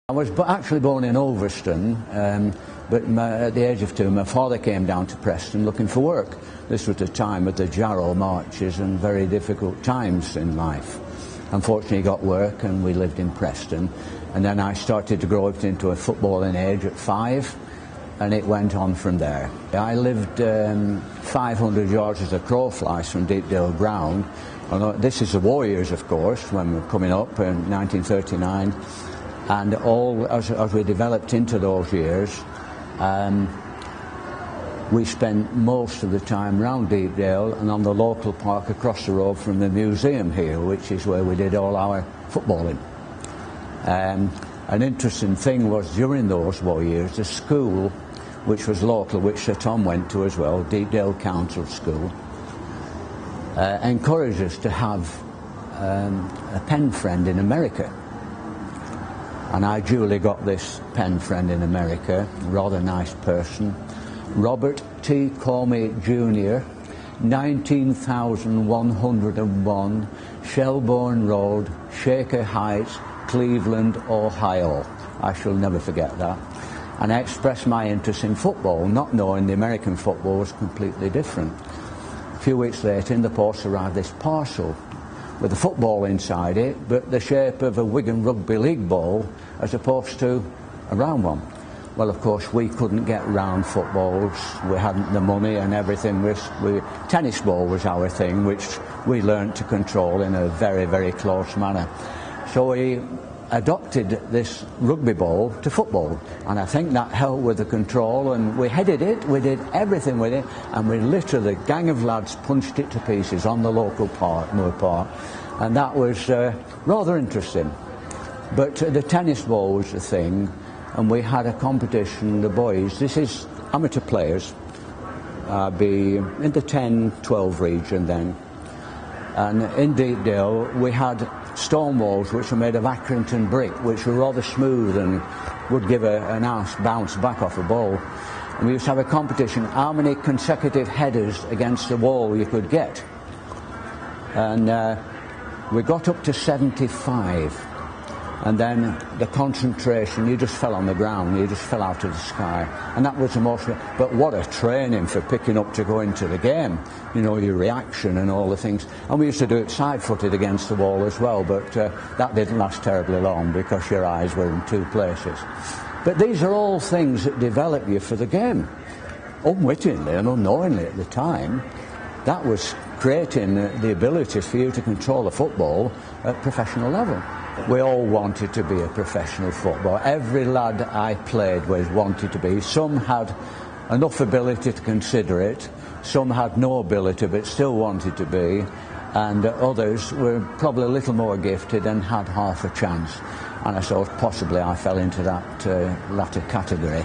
I was actually born in Ulverston, but at the age of 2 my father came down to Preston looking for work. This was the time of the Jarrow marches and very difficult times in life. Unfortunately he got work and we lived in Preston, and then I started to grow up into a footballing age at 5, and it went on from there. I lived 500 yards as a crow flies from Deepdale ground. This is the war years, of course, when we were coming up in 1939. And as we developed into those years, we spent most of the time around Deepdale and on the local park across the road from the museum here, which is where we did all our footballing. An interesting thing was, during those war years, the school, which was local, which Sir Tom went to as well, Deepdale Council School, encouraged us to have a pen friend in America. And I duly got this pen friend in America, rather nice person, Robert T. Comey Jr., 19,101 Shelbourne Road, Shaker Heights, Cleveland, Ohio. I shall never forget that. And I expressed my interest in football, not knowing the American football was completely different. A few weeks later, in the post arrived this parcel with a football inside it, but the shape of a Wigan Rugby League ball as opposed to a round one. Well, of course, we couldn't get round footballs. We hadn't the money and everything. Tennis ball was our thing, which we learnt to control in a very, very close manner. So we adopted this rugby ball to football, and I think that helped with the control, and we headed it, we did everything with it, and we literally, the gang of lads punched it to pieces on the local park, Moor Park, and that was rather interesting. But the tennis ball was the thing, and we had a competition, the boys, this is amateur players, be in the 10-12 region then, and in Deepdale we had stone walls which were made of Accrington brick, which were rather smooth and would give a nice bounce back off a ball. And we used to have a competition how many consecutive headers against the wall you could get. And we got up to 75. And then the concentration, you just fell on the ground, you just fell out of the sky. And that was the most, but what a training for picking up to go into the game. You know, your reaction and all the things. And we used to do it side-footed against the wall as well, but that didn't last terribly long because your eyes were in two places. But these are all things that develop you for the game. Unwittingly and unknowingly at the time, that was creating the ability for you to control a football at professional level. We all wanted to be a professional footballer. Every lad I played with wanted to be. Some had enough ability to consider it, some had no ability but still wanted to be, and others were probably a little more gifted and had half a chance. And I thought possibly I fell into that latter category.